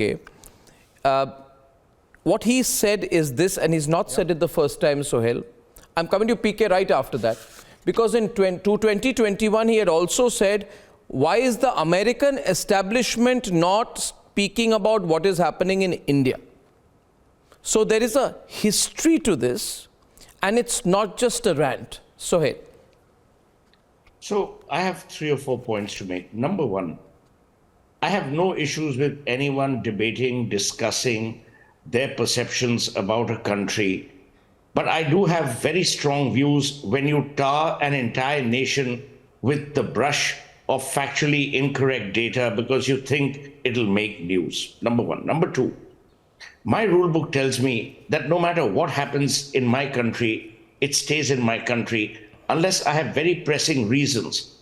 Okay. What he said is this, and he's not said it the first time, Suhel. I'm coming to PK right after that. Because in 2021, he had also said, why is the American establishment not speaking about what is happening in India? So there is a history to this, and it's not just a rant. Suhel. So I have 3 or 4 points to make. Number one, I have no issues with anyone debating, discussing their perceptions about a country. But I do have very strong views when you tar an entire nation with the brush of factually incorrect data because you think it'll make news. Number one. Number two, my rule book tells me that no matter what happens in my country, it stays in my country unless I have very pressing reasons.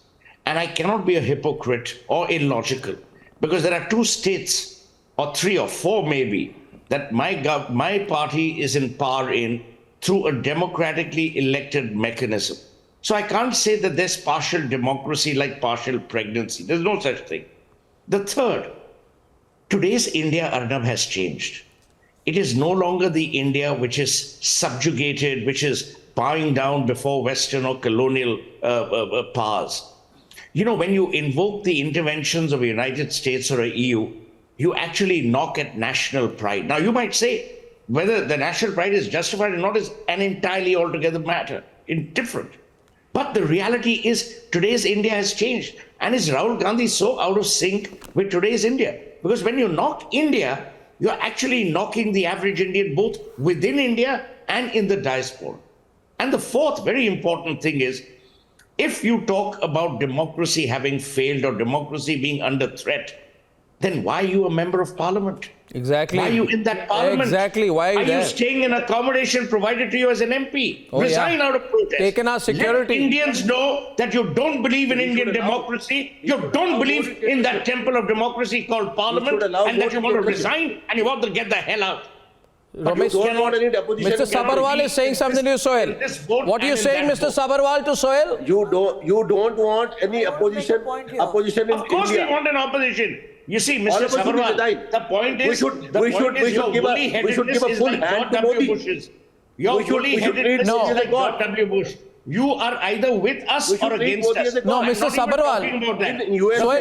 And I cannot be a hypocrite or illogical because there are 2 states or 3 or 4 maybe that my party is in power in through a democratically elected mechanism. So I can't say that there's partial democracy like partial pregnancy. There's no such thing. The third, today's India, Arnab, has changed. It is no longer the India which is subjugated, which is bowing down before Western or colonial powers. You know, when you invoke the interventions of the United States or a EU, you actually knock at national pride. Now, you might say whether the national pride is justified or not is an entirely altogether matter, indifferent. But the reality is today's India has changed. And is Rahul Gandhi so out of sync with today's India? Because when you knock India, you're actually knocking the average Indian both within India and in the diaspora. And the fourth very important thing is, if you talk about democracy having failed or democracy being under threat, then why are you a member of parliament? Exactly. Why are you in that parliament? Exactly. Why are you there? Are you staying in accommodation provided to you as an MP? Oh, Resign out of protest. Taken our security. Let Indians know that you don't believe in Indian democracy. You don't believe in that temple of democracy called parliament, and that you want to resign and you want to get the hell out. Ramesh, Mr. Sabharwal is saying something to you, Suhel. What are you saying, Mr. Sabharwal, to Suhel? You don't want any opposition in India. Of course we want an opposition. You see, Mr. Sabharwal, the point is, your woolly-headedness is like George W. Bush's. Your woolly-headedness is like George W. Bush. You are either with us or against us. No, Mr. Sabharwal. The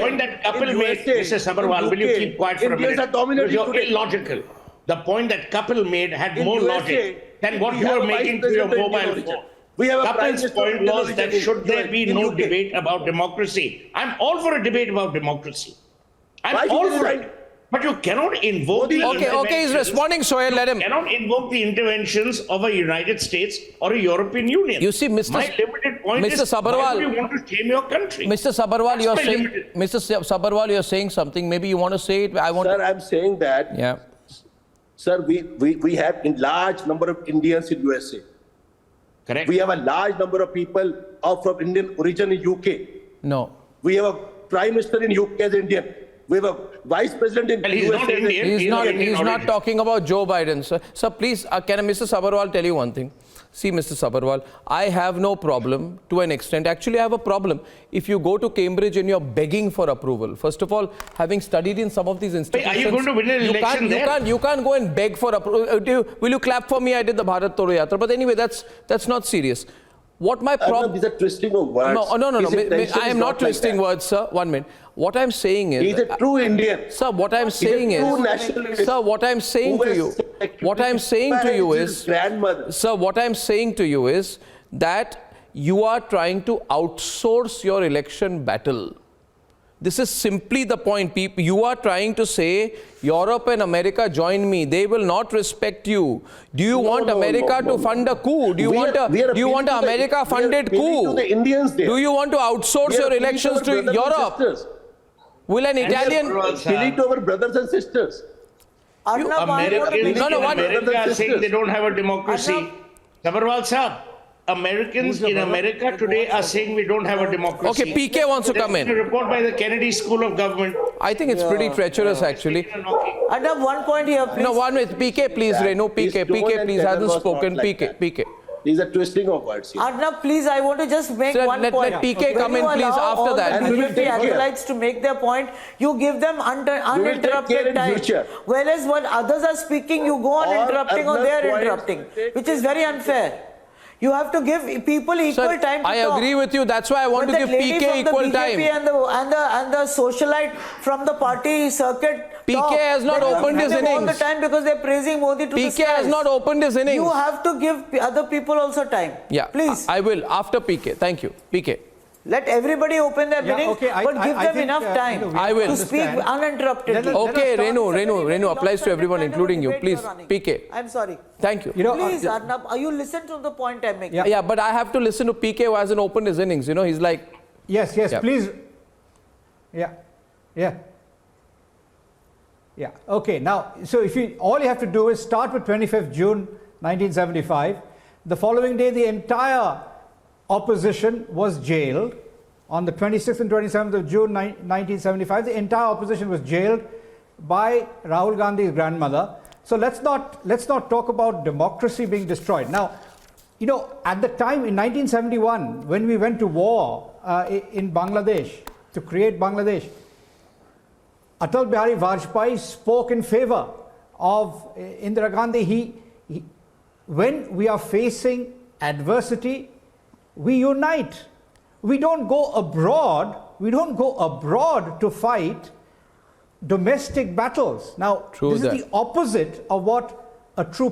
point that Kapil made, Mr. Sabharwal, will you keep quiet for a minute? Because you're illogical. The point that Kapil made had more logic than what you are making to your mobile phone. Kapil's point was that should there be no debate about democracy. I'm all for a debate about democracy. I'm all for it. But you cannot invoke the Okay, he's responding, Suhel, let him. You cannot invoke the interventions of a United States or a European Union. You see, Mr. My limited point Mr. is, Sabharwal, why do you want to shame your country? Mr. Sabharwal, you're saying something. Maybe you want to say it. Sir, I'm saying that. Yeah. Sir, we have a large number of Indians in USA. Correct. We have a large number of people from Indian origin in UK. No. We have a prime minister in UK as Indian. We have a vice president in he's USA. Not Indian. He's not talking about Joe Biden. Sir, please, can Mr. Sabharwal tell you one thing? See, Mr. Sabharwal, I have no problem to an extent. Actually, I have a problem if you go to Cambridge and you're begging for approval. First of all, having studied in some of these institutions, are you going to win an election there? You can't go and beg for approval. Will you clap for me? I did the Bharat Todo Yatra. But anyway, that's not serious. What my problem? These are twisting of words. No. I am not twisting words, sir. 1 minute. What I'm saying is, he's a true Indian. Sir, what I'm saying is, sir, what I'm saying to you, what I'm saying to you is, sir, what I'm saying to you is that you are trying to outsource your election battle. This is simply the point. People, you are trying to say, Europe and America join me. They will not respect you. Do you want America to fund a coup? Do you want an America-funded coup? Do you want to outsource your elections to Europe? Will an Italian delete our brothers and sisters? Americans in America are saying they don't have a democracy. Sabharwal Sahab, Americans in America today are saying we don't have a democracy. Okay, PK wants to come in. A report by the Kennedy School of Government. I think it's pretty treacherous, actually. I have one point here, please. No, one with PK, please, Renu. PK, please hasn't spoken. PK. These are twisting of words here. Arnab, please, I want to just make Sir, one let point. PK come in, When you please, allow after all that. the And we will BJP take care. acolytes to make their point, you give them will take care uninterrupted in time. future. Whereas when others are speaking, you go on All interrupting or other they are points interrupting, will take which is very unfair. You have to give people equal Sir, time to I talk. agree with you. That's why I want But to that give lady PK from equal the BJP time. and the socialite from the party circuit PK talk, has not then you opened give his them all the innings. time because they're praising Modi to the PK has skies. not opened his innings. You have to give other people also time. Yeah, Please. I will after PK. Thank you, PK. Let everybody open their Yeah, meetings, okay, but give them think, enough time I will. to speak understand. uninterruptedly. Let us Okay, start- Renu applies to everyone, including you. Please, PK. I'm sorry. Thank you. You know, Please, Arnab, you listen to the point I'm making. Yeah, but I have to listen to PK who hasn't opened his innings. You know, he's like, Yes, Yeah. please. Yeah. Okay, now, so all you have to do is start with 25th June 1975. The following day, the entire opposition was jailed. On the 26th and 27th of June 1975, the entire opposition was jailed by Rahul Gandhi's grandmother. So let's not talk about democracy being destroyed. Now, you know, at the time in 1971, when we went to war in Bangladesh to create Bangladesh, Atal Bihari Vajpayee spoke in favor of Indira Gandhi. When we are facing adversity, we unite. We don't go abroad. We don't go abroad to fight domestic battles. Now, True this that. is the opposite of what a true